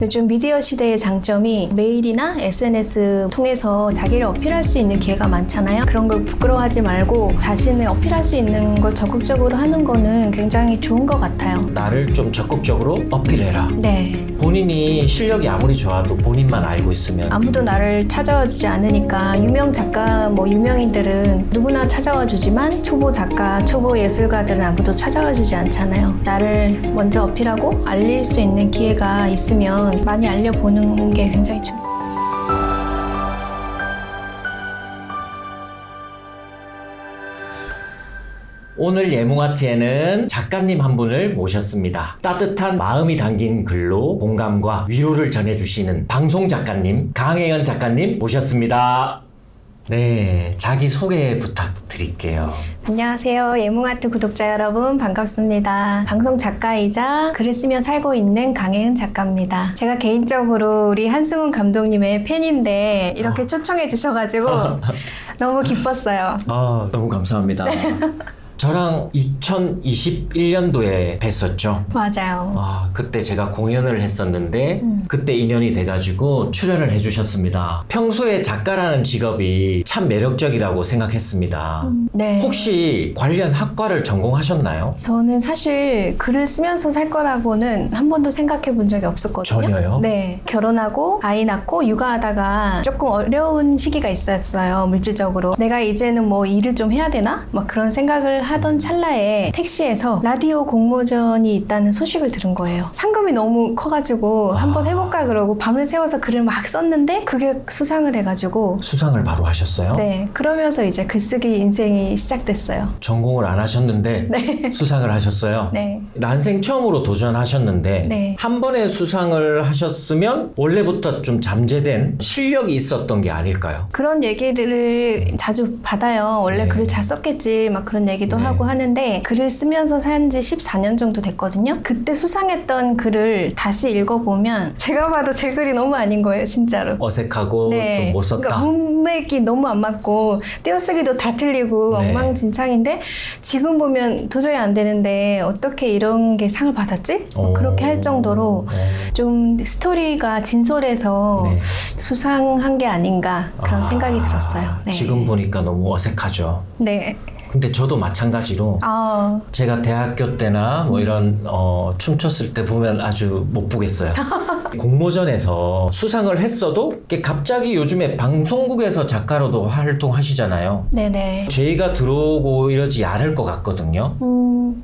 요즘 미디어 시대의 장점이 메일이나 SNS 통해서 자기를 어필할 수 있는 기회가 많잖아요. 그런 걸 부끄러워하지 말고 자신을 어필할 수 있는 걸 적극적으로 하는 거는 굉장히 좋은 것 같아요. 나를 좀 적극적으로 어필해라. 네. 본인이 실력이 아무리 좋아도 본인만 알고 있으면 아무도 나를 찾아와 주지 않으니까 유명 작가, 유명인들은 누구나 찾아와 주지만 초보 작가, 초보 예술가들은 아무도 찾아와 주지 않잖아요. 나를 먼저 어필하고 알릴 수 있는 기회가 있으면 많이 알려보는 게 굉장히 중요해요. 오늘 예몽아트에는 작가님 한 분을 모셨습니다. 따뜻한 마음이 담긴 글로 공감과 위로를 전해주시는 방송 작가님 강혜연 작가님 모셨습니다. 네, 자기소개 부탁드릴게요. 안녕하세요. 예몽아트 구독자 여러분 반갑습니다. 방송 작가이자 글을 쓰며 살고 있는 강혜은 작가입니다. 제가 개인적으로 우리 한승훈 감독님의 팬인데 이렇게 초청해 주셔가지고 너무 기뻤어요. 너무 감사합니다. 저랑 2021년도에 뵀었죠. 맞아요. 그때 제가 공연을 했었는데 그때 인연이 돼가지고 출연을 해주셨습니다. 평소에 작가라는 직업이 참 매력적이라고 생각했습니다. 네. 혹시 관련 학과를 전공하셨나요? 저는 사실 글을 쓰면서 살 거라고는 한 번도 생각해 본 적이 없었거든요. 전혀요? 네. 결혼하고 아이 낳고 육아하다가 조금 어려운 시기가 있었어요. 물질적으로. 내가 이제는 뭐 일을 좀 해야 되나? 막 그런 생각을 하던 찰나에 택시에서 라디오 공모전이 있다는 소식을 들은 거예요. 상금이 너무 커가지고 한번 해볼까 그러고 밤을 새워서 글을 막 썼는데 그게 수상을 해가지고 수상을 바로 하셨어요? 네. 그러면서 이제 글쓰기 인생이 시작됐어요. 전공을 안 하셨는데 네. 수상을 하셨어요? 네. 난생 처음으로 도전하셨는데 네. 한 번에 수상을 하셨으면 원래부터 좀 잠재된 실력이 있었던 게 아닐까요? 그런 얘기를 자주 받아요. 원래 네. 글을 잘 썼겠지 막 그런 얘기도 네. 하고 하는데 글을 쓰면서 산 지 14년 정도 됐거든요. 그때 수상했던 글을 다시 읽어보면 제가 봐도 제 글이 너무 아닌 거예요. 진짜로. 어색하고 좀 못 썼다. 그러니까 문맥이 너무 안 맞고 띄어쓰기도 다 틀리고 네. 엉망진창인데 지금 보면 도저히 안 되는데 어떻게 이런 게 상을 받았지? 그렇게 할 정도로 좀 스토리가 진솔해서 네. 수상한 게 아닌가 그런 생각이 들었어요. 네. 지금 보니까 너무 어색하죠. 네. 근데 저도 마찬가지로 제가 대학교 때나 뭐 이런 춤췄을 때 보면 아주 못 보겠어요. 공모전에서 수상을 했어도 이게 갑자기 요즘에 방송국에서 작가로도 활동하시잖아요. 네네. 제의가 들어오고 이러지 않을 것 같거든요.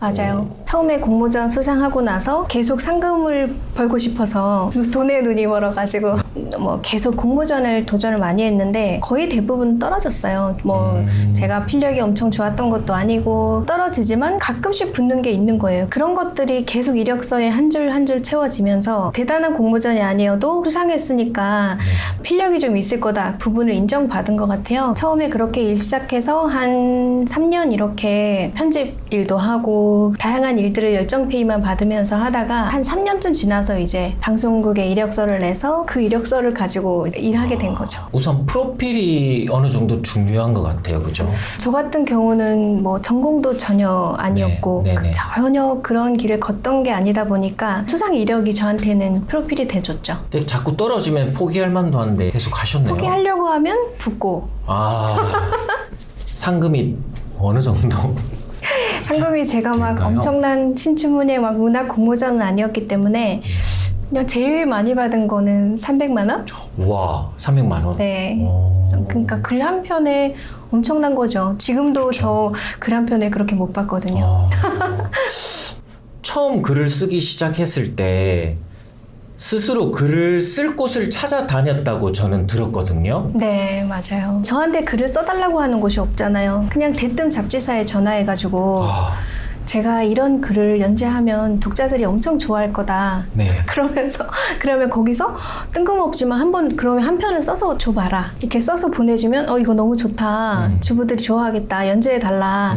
맞아요. 처음에 공모전 수상하고 나서 계속 상금을 벌고 싶어서 돈에 눈이 멀어가지고 뭐 계속 공모전을 도전을 많이 했는데 거의 대부분 떨어졌어요. 뭐 제가 필력이 엄청 좋았던 것도 아니고 떨어지지만 가끔씩 붙는 게 있는 거예요. 그런 것들이 계속 이력서에 한 줄 한 줄 채워지면서 대단한 공모전이 아니어도 수상했으니까 필력이 좀 있을 거다 부분을 인정받은 것 같아요. 처음에 그렇게 일 시작해서 한 3년 이렇게 편집 일도 하고 다양한 일들을 열정페이만 받으면서 하다가 한 3년쯤 지나서 이제 방송국에 이력서를 내서 그 이력서를 가지고 일하게 된 거죠. 우선 프로필이 어느 정도 중요한 것 같아요. 그죠? 저 같은 경우는 뭐 전공도 전혀 아니었고 네, 네네. 전혀 그런 길을 걷던 게 아니다 보니까 수상 이력이 저한테는 프로필이 돼줬죠. 근데 자꾸 떨어지면 포기할 만도 한데 계속 하셨네요. 포기하려고 하면 붙고 상금이 어느 정도? 상금이 제가 막 될까요? 엄청난 신춘문예 막 문학 공모전은 아니었기 때문에 그냥 제일 많이 받은 거는 300만 원? 와, 300만 원. 네. 그러니까 글 한 편에 엄청난 거죠. 지금도 저 글 한 편에 그렇게 못 받거든요. 처음 글을 쓰기 시작했을 때 스스로 글을 쓸 곳을 찾아다녔다고 저는 들었거든요. 네, 맞아요. 저한테 글을 써달라고 하는 곳이 없잖아요. 그냥 대뜸 잡지사에 전화해가지고 제가 이런 글을 연재하면 독자들이 엄청 좋아할 거다. 네. 그러면 거기서 뜬금없지만 한번 그러면 한 편을 써서 줘봐라. 이렇게 써서 보내주면 이거 너무 좋다. 주부들이 좋아하겠다. 연재해달라.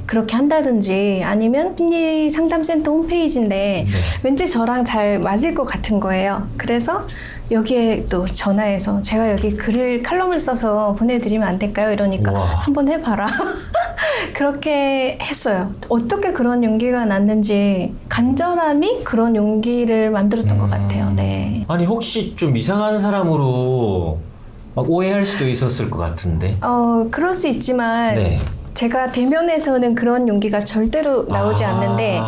그렇게 한다든지 아니면 심리 상담센터 홈페이지인데 왠지 저랑 잘 맞을 것 같은 거예요. 그래서 여기에 또 전화해서 제가 여기 칼럼을 써서 보내드리면 안 될까요? 이러니까 우와. 한번 해봐라. 그렇게 했어요. 어떻게 그런 용기가 났는지 간절함이 그런 용기를 만들었던 것 같아요. 네. 아니 혹시 좀 이상한 사람으로 막 오해할 수도 있었을 것 같은데. 그럴 수 있지만 네. 제가 대면에서는 그런 용기가 절대로 나오지 않는데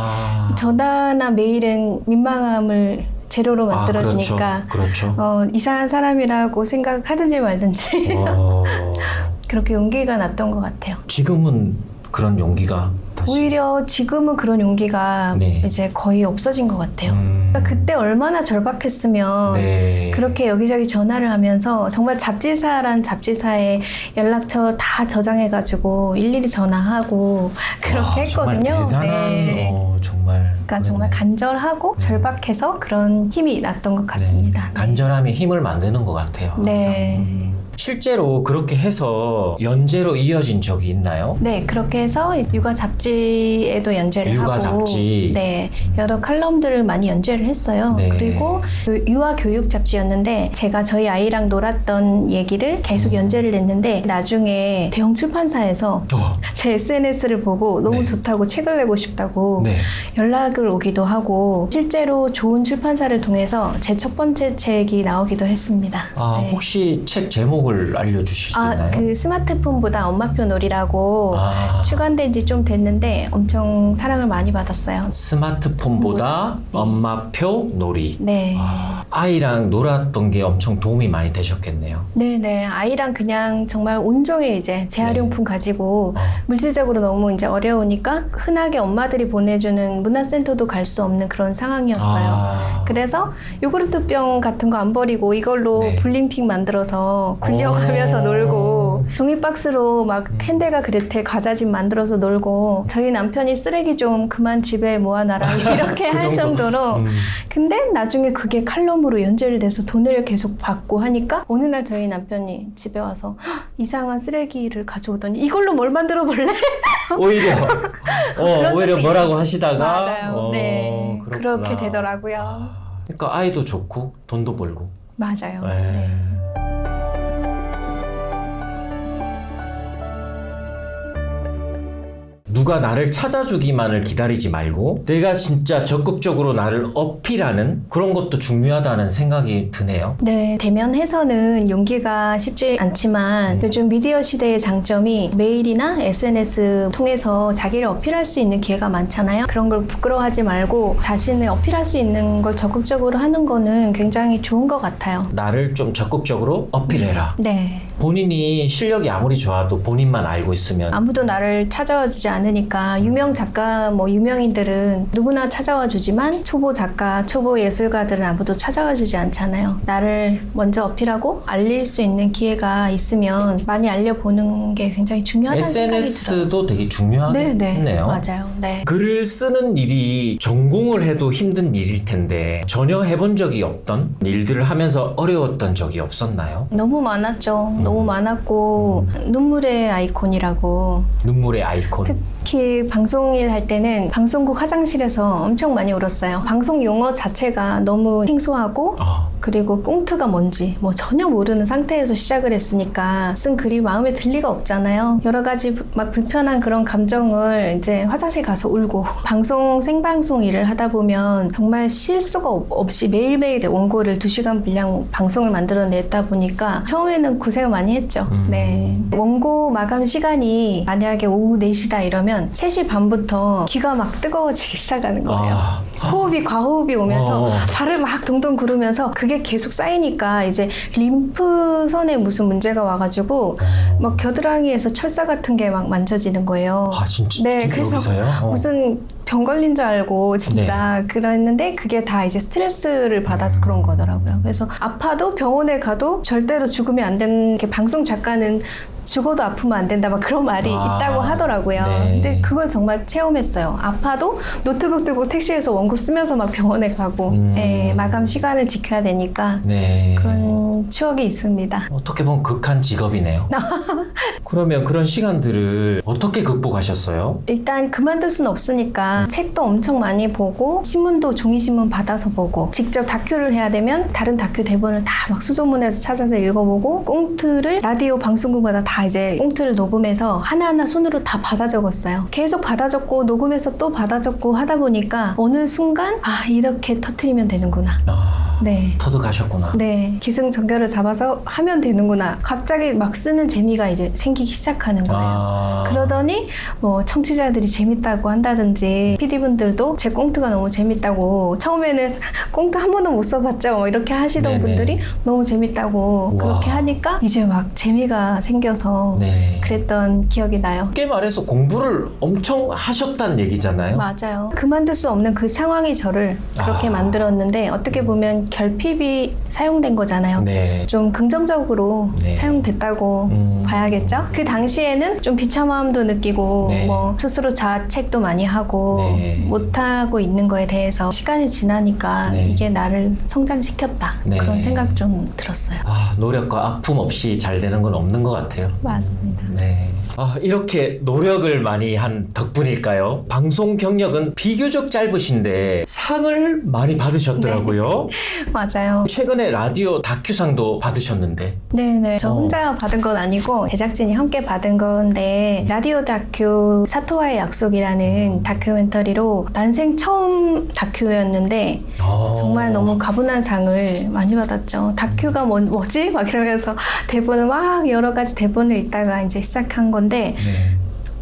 전화나 메일은 민망함을 재료로 만들어주니까 그렇죠. 이상한 사람이라고 생각하든지 말든지 그렇게 용기가 났던 것 같아요. 지금은 그런 용기가 다시. 오히려 지금은 그런 용기가 네. 이제 거의 없어진 것 같아요. 그러니까 그때 얼마나 절박했으면 네. 그렇게 여기저기 전화를 하면서 정말 잡지사란 잡지사에 연락처 다 저장해가지고 일일이 전화하고 그렇게 했거든요. 정말 대단한, 네. 정말. 그러니까 정말 간절하고 절박해서 그런 힘이 났던 것 같습니다. 네. 간절함이 힘을 만드는 것 같아요. 네. 항상. 실제로 그렇게 해서 연재로 이어진 적이 있나요? 네, 그렇게 해서 육아 잡지에도 연재를 육아 하고, 잡지. 네, 여러 칼럼들을 많이 연재를 했어요. 네. 그리고 그 유아 교육 잡지였는데 제가 저희 아이랑 놀았던 얘기를 계속 연재를 했는데 나중에 대형 출판사에서 제 SNS를 보고 너무 네. 좋다고 책을 내고 싶다고 네. 연락을 오기도 하고 실제로 좋은 출판사를 통해서 제 첫 번째 책이 나오기도 했습니다. 네. 혹시 책 제목을 알려주실 수 있나요? 그 스마트폰보다 엄마표 놀이라고 출간된 지 좀 됐는데 엄청 사랑을 많이 받았어요. 스마트폰보다 엄마표 놀이. 네. 아이랑 놀았던 게 엄청 도움이 많이 되셨겠네요. 네네. 아이랑 그냥 정말 온종일 이제 재활용품 가지고 물질적으로 너무 이제 어려우니까 흔하게 엄마들이 보내주는 문화센터도 갈 수 없는 그런 상황이었어요. 그래서 요구르트병 같은 거 안 버리고 이걸로 네. 볼링핀 만들어서 굴려가면서 놀고 종이박스로 막 캔들과 그레텔 과자집 만들어서 놀고 저희 남편이 쓰레기 좀 그만 집에 모아놔라 이렇게 그 할 정도. 정도로 근데 나중에 그게 칼럼으로 연재를 돼서 돈을 계속 받고 하니까 어느 날 저희 남편이 집에 와서 "헉, 이상한 쓰레기를 가져오더니 이걸로 뭘 만들어 볼래? 오히려 그런 오히려 적도 뭐라고 있어요. 하시다가 맞아요. 네. 그렇구나. 그렇게 되더라고요. 그러니까 아이도 좋고 돈도 벌고. 맞아요. 네. 네. 누가 나를 찾아주기만을 기다리지 말고 내가 진짜 적극적으로 나를 어필하는 그런 것도 중요하다는 생각이 드네요. 네, 대면해서는 용기가 쉽지 않지만 요즘 미디어 시대의 장점이 메일이나 SNS 통해서 자기를 어필할 수 있는 기회가 많잖아요. 그런 걸 부끄러워하지 말고 자신을 어필할 수 있는 걸 적극적으로 하는 거는 굉장히 좋은 것 같아요. 나를 좀 적극적으로 어필해라. 네. 본인이 실력이 아무리 좋아도 본인만 알고 있으면 아무도 나를 찾아와 주지 않으니까 유명 작가, 유명인들은 누구나 찾아와 주지만 초보 작가, 초보 예술가들은 아무도 찾아와 주지 않잖아요. 나를 먼저 어필하고 알릴 수 있는 기회가 있으면 많이 알려보는 게 굉장히 중요하다는 생각이 들어요. SNS도 되게 중요하겠네요. 네네. 맞아요. 네. 글을 쓰는 일이 전공을 해도 힘든 일일 텐데 전혀 해본 적이 없던 일들을 하면서 어려웠던 적이 없었나요? 너무 많았죠. 너무 많았고 눈물의 아이콘이라고 눈물의 아이콘. 특히 방송일 할 때는 방송국 화장실에서 엄청 많이 울었어요. 방송 용어 자체가 너무 생소하고 그리고 꽁트가 뭔지 전혀 모르는 상태에서 시작을 했으니까 쓴 글이 마음에 들 리가 없잖아요. 여러 가지 막 불편한 그런 감정을 이제 화장실 가서 울고 생방송 일을 하다 보면 정말 쉴 수가 없이 매일매일 원고를 2시간 분량 방송을 만들어냈다 보니까 처음에는 고생을 많이 했죠. 네. 원고 마감 시간이 만약에 오후 4시다 이러면 3시 반부터 귀가 막 뜨거워지기 시작하는 거예요. 과호흡이 오면서 발을 막 동동 구르면서 그게 계속 쌓이니까 이제 림프선에 무슨 문제가 와가지고 막 겨드랑이에서 철사 같은 게 막 만져지는 거예요. 진짜? 네, 그래서 여기서요? 무슨 병 걸린 줄 알고 진짜 그랬는데 그게 다 이제 스트레스를 받아서 그런 거더라고요. 그래서 아파도 병원에 가도 절대로 죽으면 안 되는 게 방송 작가는 죽어도 아프면 안 된다 막 그런 말이 있다고 하더라고요. 네. 근데 그걸 정말 체험했어요. 아파도 노트북 들고 택시에서 원고 쓰면서 막 병원에 가고 네, 마감 시간을 지켜야 되니까 네. 그런 추억이 있습니다. 어떻게 보면 극한 직업이네요. 그러면 그런 시간들을 어떻게 극복하셨어요? 일단 그만둘 수는 없으니까 보니까 책도 엄청 많이 보고 신문도 종이신문 받아서 보고 직접 다큐를 해야 되면 다른 다큐 대본을 다 막 수소문해서 찾아서 읽어보고 꽁트를 라디오 방송국마다 다 이제 꽁트를 녹음해서 하나하나 손으로 다 받아 적었어요. 계속 받아 적고 녹음해서 또 받아 적고 하다 보니까 어느 순간 아 이렇게 터트리면 되는구나. 네. 터득하셨구나. 네. 기승전결을 잡아서 하면 되는구나. 갑자기 막 쓰는 재미가 이제 생기기 시작하는 거예요. 그러더니 뭐 청취자들이 재밌다고 한다든지 PD분들도 제 꽁트가 너무 재밌다고 처음에는 꽁트 한 번도 못 써봤죠. 뭐 이렇게 하시던 네네. 분들이 너무 재밌다고 우와. 그렇게 하니까 이제 막 재미가 생겨서 네. 그랬던 기억이 나요. 쉽게 말해서 공부를 엄청 하셨다는 얘기잖아요. 맞아요. 그만둘 수 없는 그 상황이 저를 그렇게 만들었는데 어떻게 보면 결핍이 사용된 거잖아요. 네. 좀 긍정적으로 네. 사용됐다고 봐야겠죠? 그 당시에는 좀 비참함도 느끼고 네. 뭐 스스로 자책도 많이 하고 네. 못하고 있는 거에 대해서 시간이 지나니까 네. 이게 나를 성장시켰다. 네. 그런 생각 좀 들었어요. 노력과 아픔 없이 잘 되는 건 없는 것 같아요. 맞습니다. 네. 이렇게 노력을 많이 한 덕분일까요? 방송 경력은 비교적 짧으신데 상을 많이 받으셨더라고요. 맞아요. 최근에 라디오 다큐상도 받으셨는데. 네네. 저 혼자 받은 건 아니고 제작진이 함께 받은 건데 라디오 다큐 사토와의 약속이라는 다큐멘터리로 난생 처음 다큐였는데 정말 너무 가분한 상을 많이 받았죠. 다큐가 뭐지? 막 이러면서 대본을 막 여러 가지 대본을 읽다가 이제 시작한 건데 네.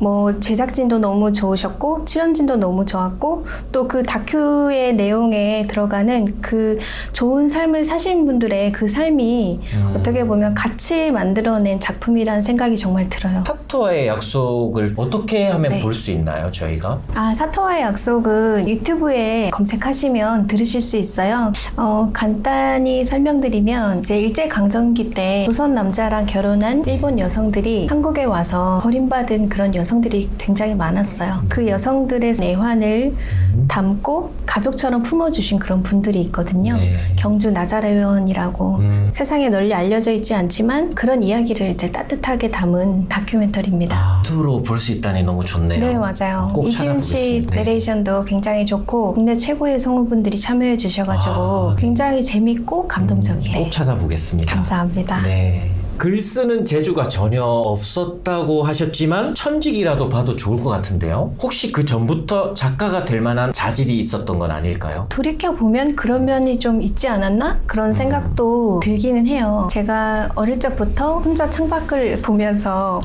뭐 제작진도 너무 좋으셨고 출연진도 너무 좋았고 또 그 다큐의 내용에 들어가는 그 좋은 삶을 사신 분들의 그 삶이 어떻게 보면 같이 만들어낸 작품이라는 생각이 정말 들어요. 사토와의 약속을 어떻게 하면 네. 볼 수 있나요, 저희가? 사토와의 약속은 유튜브에 검색하시면 들으실 수 있어요. 간단히 설명드리면 이제 일제강점기 때 조선 남자랑 결혼한 일본 여성들이 한국에 와서 버림받은 그런 여성들이 굉장히 많았어요. 그 여성들의 내환을 담고 가족처럼 품어주신 그런 분들이 있거든요. 네. 경주 나자레원이라고 세상에 널리 알려져 있지 않지만 그런 이야기를 이제 따뜻하게 담은 다큐멘터리입니다. 유튜브로 볼 수 있다니 너무 좋네요. 네, 맞아요. 꼭 이지은 씨 찾아보겠습니다. 네. 내레이션도 굉장히 좋고 국내 최고의 성우분들이 참여해 주셔가지고 네. 굉장히 재밌고 감동적이에요. 꼭 찾아보겠습니다. 감사합니다. 네. 글 쓰는 재주가 전혀 없었다고 하셨지만 천직이라도 봐도 좋을 것 같은데요. 혹시 그 전부터 작가가 될 만한 자질이 있었던 건 아닐까요? 돌이켜보면 그런 면이 좀 있지 않았나? 그런 생각도 들기는 해요. 제가 어릴 적부터 혼자 창밖을 보면서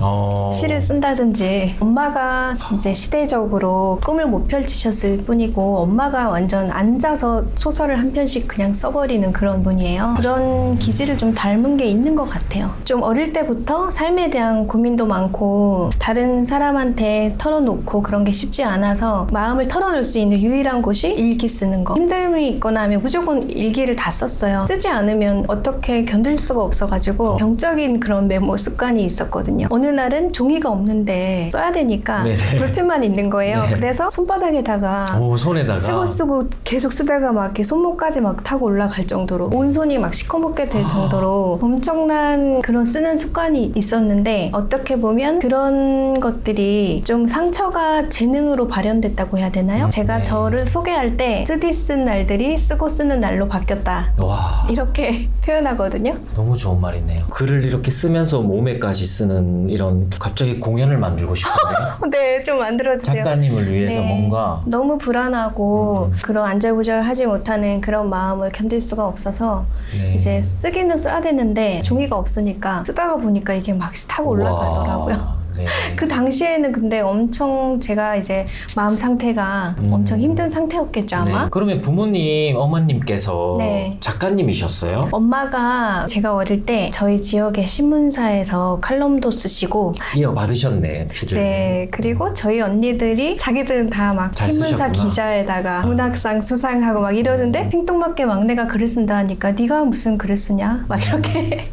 시를 쓴다든지 엄마가 이제 시대적으로 꿈을 못 펼치셨을 뿐이고 엄마가 완전 앉아서 소설을 한 편씩 그냥 써버리는 그런 분이에요. 그런 기질을 좀 닮은 게 있는 것 같아요. 좀 어릴 때부터 삶에 대한 고민도 많고 다른 사람한테 털어놓고 그런 게 쉽지 않아서 마음을 털어놓을 수 있는 유일한 곳이 일기 쓰는 거. 힘듦이 있거나 하면 무조건 일기를 다 썼어요. 쓰지 않으면 어떻게 견딜 수가 없어가지고 병적인 그런 메모 습관이 있었거든요. 어느 날은 종이가 없는데 써야 되니까 네네. 볼펜만 있는 거예요. 네. 그래서 손바닥에다가 손에다가 쓰고 계속 쓰다가 막 이렇게 손목까지 막 타고 올라갈 정도로 온 손이 막 시커멓게 될 정도로 엄청난 그런 쓰는 습관이 있었는데 어떻게 보면 그런 것들이 좀 상처가 재능으로 발현됐다고 해야 되나요? 제가 네. 저를 소개할 때 쓰디 쓴 날들이 쓰고 쓰는 날로 바뀌었다. 와, 이렇게 표현하거든요. 너무 좋은 말이네요. 글을 이렇게 쓰면서 몸에까지 쓰는 이런 갑자기 공연을 만들고 싶은데요. 네, 좀 만들어주세요. 작가님을 위해서 네. 뭔가 너무 불안하고 그런 안절부절하지 못하는 그런 마음을 견딜 수가 없어서 네. 이제 쓰기는 써야 되는데 종이가 없으니까 쓰다가 보니까 이게 막 타고 올라가더라고요. 우와, 네. 그 당시에는 근데 엄청 제가 이제 마음 상태가 엄청 힘든 상태였겠죠 아마. 네. 그러면 부모님, 어머님께서 네. 작가님이셨어요? 엄마가 제가 어릴 때 저희 지역의 신문사에서 칼럼도 쓰시고 이어받으셨네, 표절. 네, 그리고 저희 언니들이 자기들은 다 막 잘 신문사 쓰셨구나. 기자에다가 문학상 수상하고 막 이러는데 생뚱맞게 막내가 글을 쓴다 하니까 네가 무슨 글을 쓰냐? 막 이렇게.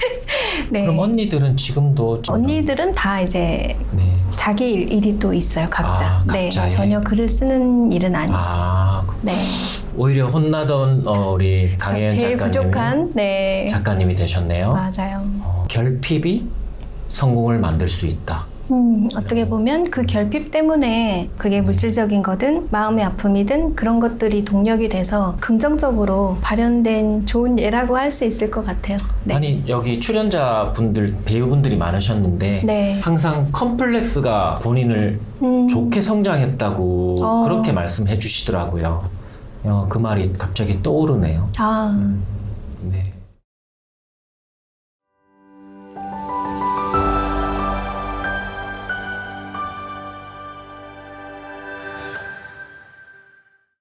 네. 그럼 언니들은 지금도 언니들은 다 이제 네. 자기 일이 또 있어요, 각자. 네, 각자의. 전혀 글을 쓰는 일은 아니에요. 네. 오히려 혼나던 우리 강혜연 제일 작가님이 부족한, 네. 작가님이 되셨네요. 맞아요. 결핍이 성공을 만들 수 있다. 어떻게 보면 그 결핍 때문에 그게 물질적인 거든 마음의 아픔이든 그런 것들이 동력이 돼서 긍정적으로 발현된 좋은 예라고 할 수 있을 것 같아요. 네. 아니 여기 출연자분들 배우분들이 많으셨는데 네. 항상 컴플렉스가 본인을 좋게 성장했다고 어. 그렇게 말씀해 주시더라고요. 그 말이 갑자기 떠오르네요. 아, 네.